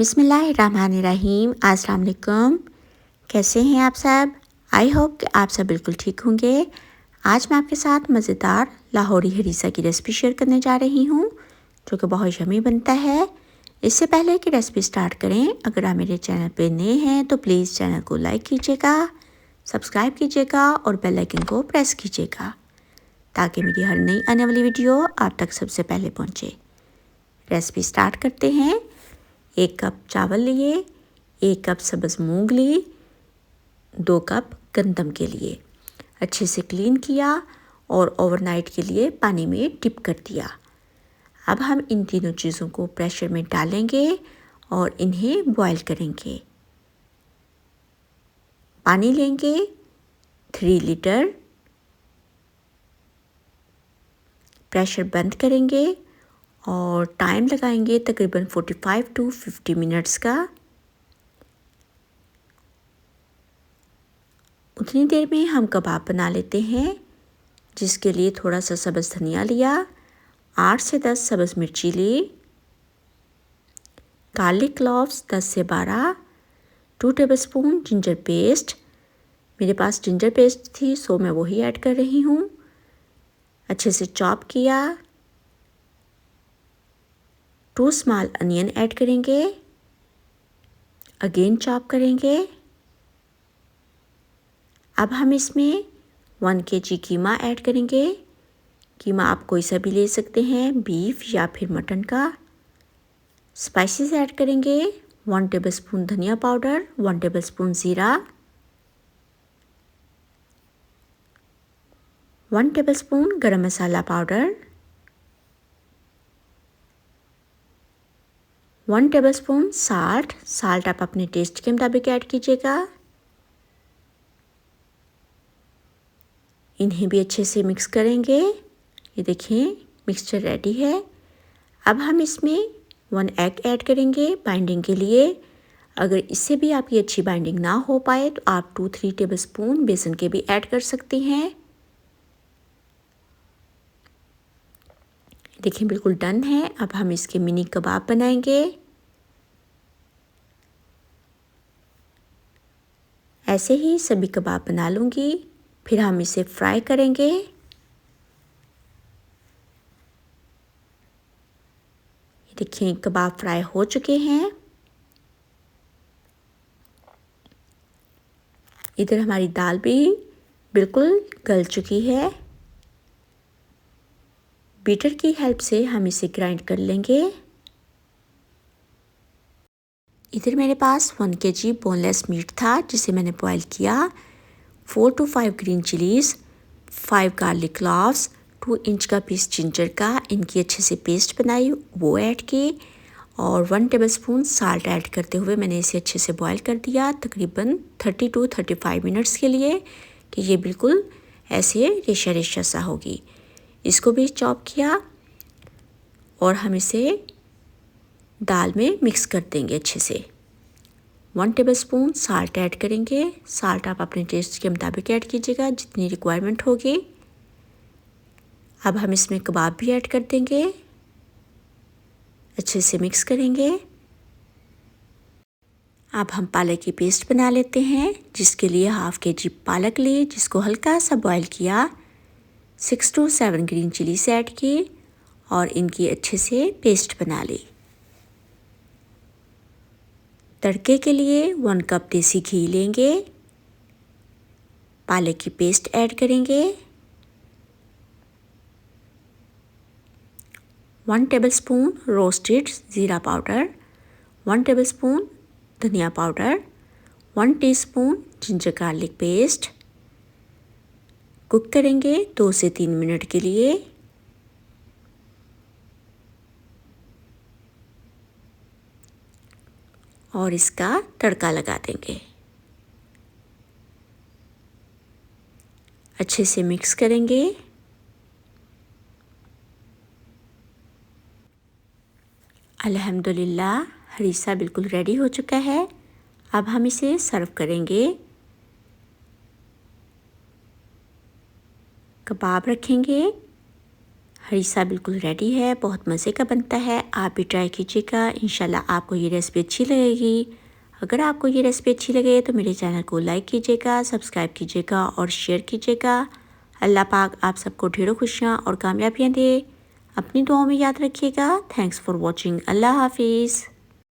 बिस्मिल्लाहिर्रहमानिर्रहीम। अस्सलाम वालेकुम। कैसे हैं आप सब? आई होप कि आप सब बिल्कुल ठीक होंगे। आज मैं आपके साथ मज़ेदार लाहौरी हरीसा की रेसिपी शेयर करने जा रही हूँ, जो कि बहुत यम्मी बनता है। इससे पहले कि रेसिपी स्टार्ट करें, अगर आप मेरे चैनल पे नए हैं तो प्लीज़ चैनल को लाइक कीजिएगा, सब्सक्राइब कीजिएगा और बेल आइकन को प्रेस कीजिएगा, ताकि मेरी हर नई आने वाली वीडियो आप तक सबसे पहले पहुँचे। रेसिपी स्टार्ट करते हैं। 1 कप चावल लिए, 1 कप सब्ज़ मूंग ली, 2 कप गंदम के लिए अच्छे से क्लीन किया और ओवरनाइट के लिए पानी में डिप कर दिया। अब हम इन तीनों चीज़ों को प्रेशर में डालेंगे और इन्हें बॉईल करेंगे। पानी लेंगे 3 लीटर, प्रेशर बंद करेंगे और टाइम लगाएंगे तकरीबन 45 टू 50 मिनट्स का। उतनी देर में हम कबाब बना लेते हैं, जिसके लिए थोड़ा सा सब्ज़ धनिया लिया, 8 से 10 सब्ज़ मिर्ची ली, गार्लिक क्लॉव्स 10 से 12, 2 टेबलस्पून जिंजर पेस्ट। मेरे पास जिंजर पेस्ट थी सो मैं वही ऐड कर रही हूँ। अच्छे से चॉप किया। 2 स्मॉल अनियन ऐड करेंगे, अगेन चॉप करेंगे। अब हम इसमें 1 kg कीमा ऐड करेंगे। कीमा आप कोई सा भी ले सकते हैं, बीफ या फिर मटन का। स्पाइसेस ऐड करेंगे 1 टेबलस्पून धनिया पाउडर, 1 टेबलस्पून ज़ीरा, 1 टेबलस्पून गरम मसाला पाउडर, 1 टेबलस्पून साल्ट आप अपने टेस्ट के मुताबिक ऐड कीजिएगा। इन्हें भी अच्छे से मिक्स करेंगे। ये देखिए मिक्सचर रेडी है। अब हम इसमें 1 एग ऐड करेंगे बाइंडिंग के लिए। अगर इससे भी आपकी अच्छी बाइंडिंग ना हो पाए तो आप 2-3 टेबलस्पून बेसन के भी ऐड कर सकती हैं। देखिए बिल्कुल डन है। अब हम इसके मिनी कबाब बनाएंगे। ऐसे ही सभी कबाब बना लूँगी, फिर हम इसे फ्राई करेंगे। देखिए कबाब फ्राई हो चुके हैं। इधर हमारी दाल भी बिल्कुल गल चुकी है। बीटर की हेल्प से हम इसे ग्राइंड कर लेंगे। इधर मेरे पास 1 kg बोनलेस मीट था, जिसे मैंने बॉईल किया। 4 to 5 green chillies, 5 garlic cloves, 2 inch का पीस जिंजर का, इनकी अच्छे से पेस्ट बनाई, वो ऐड की और 1 टेबलस्पून साल्ट ऐड करते हुए मैंने इसे अच्छे से बॉईल कर दिया तकरीबन 30 to 35 मिनट्स के लिए, कि ये बिल्कुल ऐसे रेशा रेशा सा होगी। इसको भी चॉप किया और हम इसे दाल में मिक्स कर देंगे अच्छे से। 1 टेबलस्पून साल्ट ऐड करेंगे। साल्ट आप अपने टेस्ट के मुताबिक ऐड कीजिएगा, जितनी रिक्वायरमेंट होगी। अब हम इसमें कबाब भी ऐड कर देंगे, अच्छे से मिक्स करेंगे। अब हम पालक की पेस्ट बना लेते हैं, जिसके लिए 1/2 kg पालक ली, जिसको हल्का सा बॉईल किया। 6 to 7 ग्रीन चिलीज ऐड की और इनकी अच्छे से पेस्ट बना ली। तड़के के लिए 1 कप देसी घी लेंगे, पालक की पेस्ट ऐड करेंगे, 1 टेबलस्पून रोस्टेड ज़ीरा पाउडर, 1 टेबलस्पून धनिया powder, 1 teaspoon ginger garlic paste. Cook करेंगे 2 से 3 मिनट के लिए। और इसका तड़का लगा देंगे। अच्छे से मिक्स करेंगे। अल्हम्दुलिल्लाह हरीसा बिल्कुल रेडी हो चुका है। अब हम इसे सर्व करेंगे। कबाब रखेंगे, हरीसा बिल्कुल रेडी है, बहुत मज़े का बनता है। आप भी ट्राई कीजिएगा, इंशाल्लाह आपको ये रेसिपी अच्छी लगेगी। अगर आपको ये रेसिपी अच्छी लगे तो मेरे चैनल को लाइक कीजिएगा, सब्सक्राइब कीजिएगा और शेयर कीजिएगा। अल्लाह पाक आप सबको ढेरों खुशियाँ और कामयाबियाँ दे। अपनी दुआओं में याद रखिएगा। Thanks for watching. अल्लाह हाफिज़।